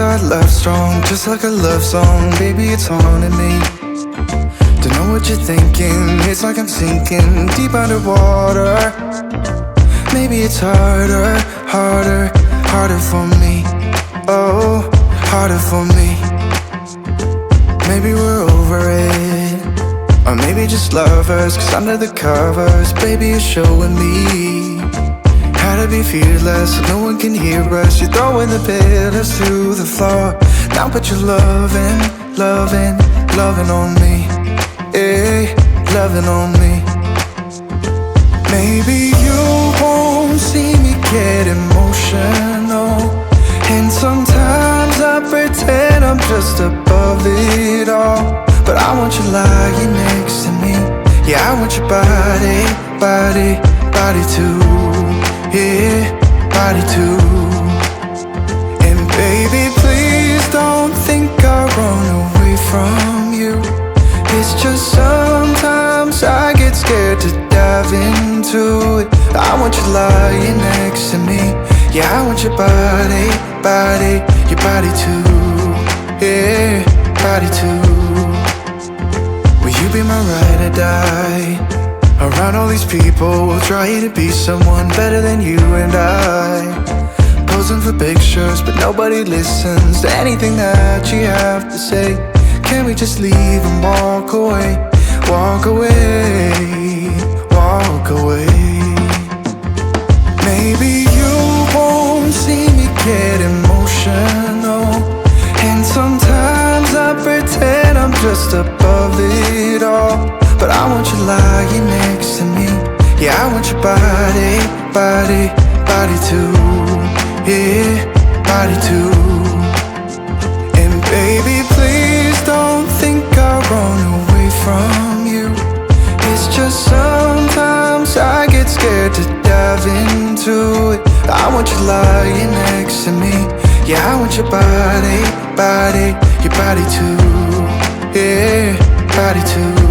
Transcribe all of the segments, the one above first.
our love strong, just like a love song? Baby, it's haunting me. Don't know what you're thinking, it's like I'm sinking deep underwater. Maybe it's harder, harder, harder for me. Oh, harder for me. Maybe we're over it, or maybe just lovers, cause under the covers, baby, you're showing me how to be fearless so no one can hear us. You're throwing the pillars to the floor. Now put your loving, loving, loving on me. Yeah, loving on me. Maybe you won't see me get emotional, and sometimes I pretend I'm just above it all. But I want you lying next to me. Yeah, I want your body, body, body too. Yeah, body too. And baby, please don't think I'll run away from you. It's just sometimes I get scared to dive into it. I want you lying next to me. Yeah, I want your body, body, your body too. Yeah, body too. Will you be my ride or die? Around all these people, we'll try to be someone better than you and I. Posing for pictures, but nobody listens to anything that you have to say. Can we just leave and walk away? Walk away, walk away. Maybe you won't see me get emotional, and sometimes I pretend I'm just above it all. But I want you lying next to me. Yeah, I want your body, body, body too. Yeah, body too. And baby, please don't think I'll run away from you. It's just sometimes I get scared to dive into it. I want you lying next to me. Yeah, I want your body, body, your body too. Yeah, body too.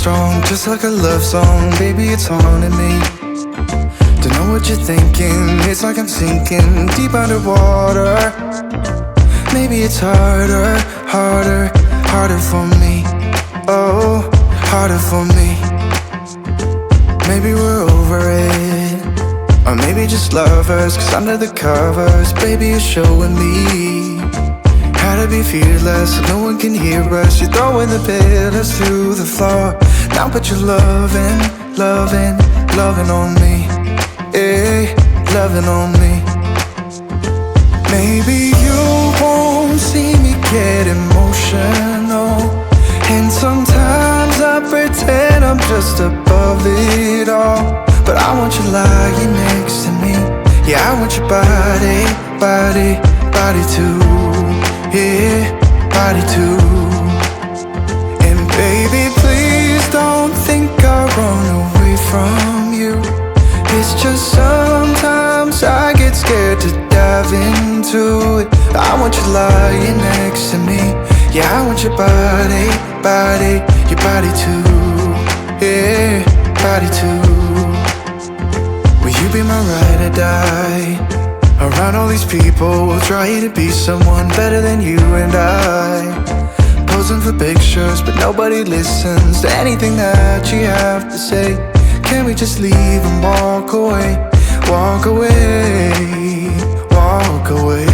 Strong, just like a love song, baby, it's haunting me. Don't know what you're thinking, it's like I'm sinking deep underwater. Maybe it's harder, harder, harder for me. Oh, harder for me. Maybe we're over it, or maybe just lovers, cause under the covers, baby, you're showing me how to be fearless so no one can hear us. You're throwing the pillars to the floor. Now put your loving, loving, loving on me. Yeah, loving on me. Maybe you won't see me get emotional, and sometimes I pretend I'm just above it all. But I want you lying next to me. Yeah, I want your body, body, body too. Yeah, body too. And baby, please don't think I'll run away from you. It's just sometimes I get scared to dive into it. I want you lying next to me. Yeah, I want your body, body, your body too. Yeah, body too. Will you be my ride or die? Around all these people, we'll try to be someone better than you and I. Posing for pictures, but nobody listens to anything that you have to say. Can we just leave and walk away? Walk away, walk away.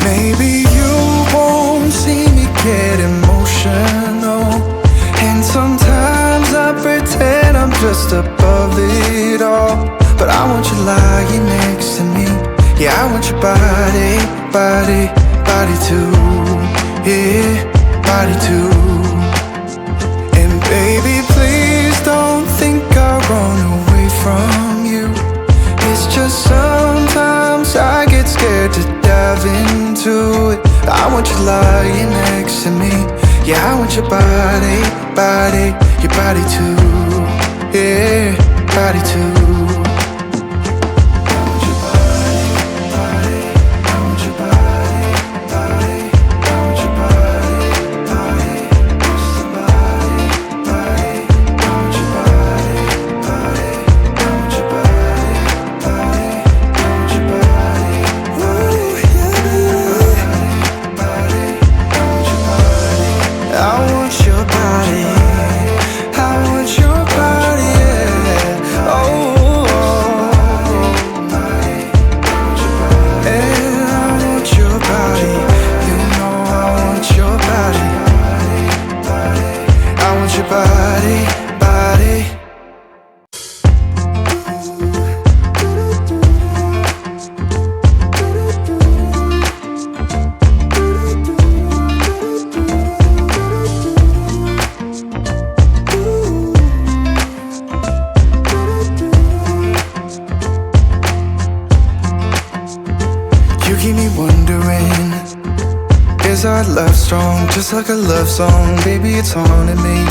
Maybe you won't see me get emotional, and sometimes I pretend I'm just above it all. But I want you lying next to me. Yeah, I want your body, body, body too. Yeah, body too. And baby, please don't think I'll run away from you. It's just sometimes I get scared to dive into it. I want you lying next to me. Yeah, I want your body, body, your body too. Yeah, body too. Is our love strong, just like a love song? Baby, it's haunting me.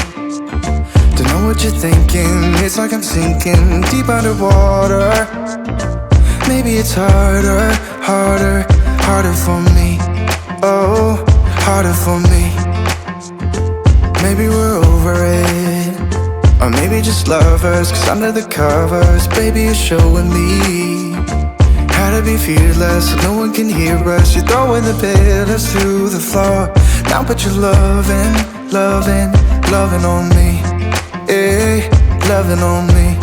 Don't know what you're thinking. It's like I'm sinking deep underwater. Maybe it's harder, harder, harder for me. Oh, harder for me. Maybe we're over it, or maybe just lovers. Cause under the covers, baby, you're showing me how to be fearless so no one can hear us. You're throwing the pillars to the floor. Now put your loving, loving, loving on me. Eh, loving on me.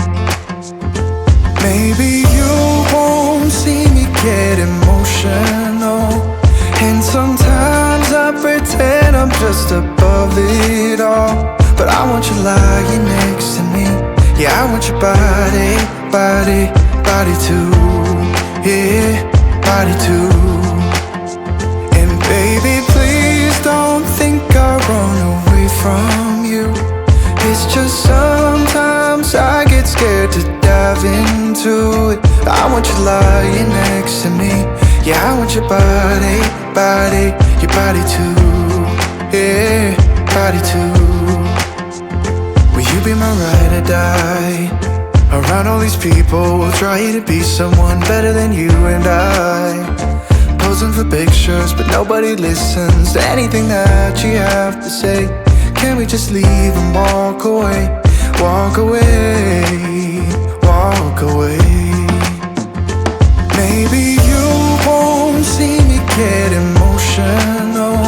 Maybe you won't see me get emotional, and sometimes I pretend I'm just above it all. But I want you lying next to me. Yeah, I want your body, body, body too. Yeah, body too. And baby, please don't think I'll run away from you. It's just sometimes I get scared to dive into it. I want you lying next to me. Yeah, I want your body, body, your body too. Yeah, body too. Will you be my ride or die? Around all these people, we'll try to be someone better than you and I. Posing for pictures, but nobody listens to anything that you have to say. Can we just leave and walk away? Walk away, walk away. Maybe you won't see me get emotional,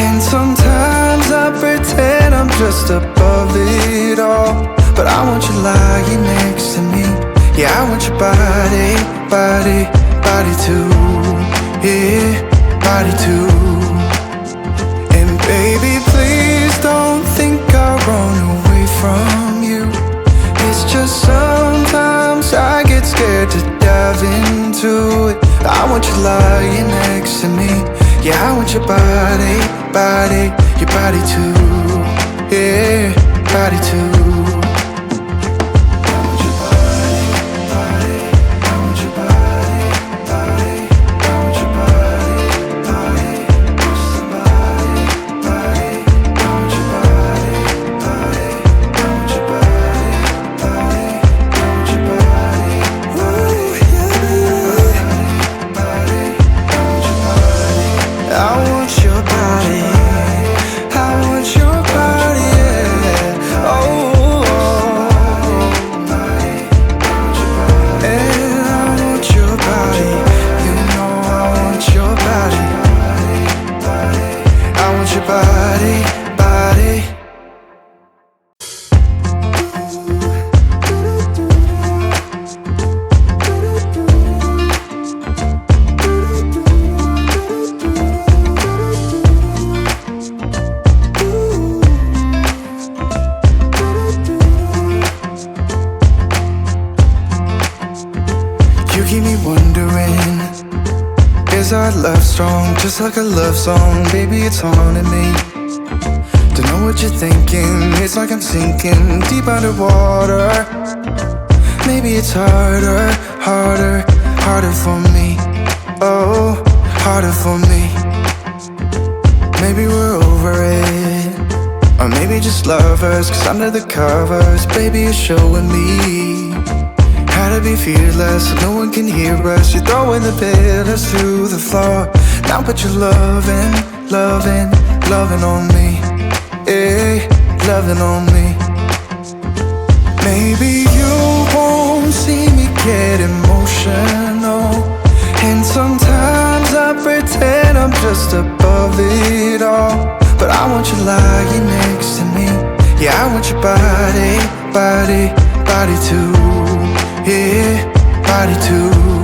and sometimes I pretend I'm just above it all. But I want you lying next to me. Yeah, I want your body, body, body too. Yeah, body too. And baby, please don't think I'll run away from you. It's just sometimes I get scared to dive into it. I want you lying next to me. Yeah, I want your body, body, your body too. Yeah, body too. I want your body, yeah. Oh, just like a love song, baby, it's haunting me. Don't know what you're thinking, it's like I'm sinking deep underwater. Maybe it's harder, harder, harder for me. Oh, harder for me. Maybe we're over it, or maybe just lovers, cause under the covers, baby, you're showing me how to be fearless so no one can hear us. You're throwing the pillars through the floor. Now put your loving, loving, loving on me. Yeah, loving on me. Maybe you won't see me get emotional, and sometimes I pretend I'm just above it all. But I want you lying next to me. Yeah, I want your body, body, body too. Yeah, body too.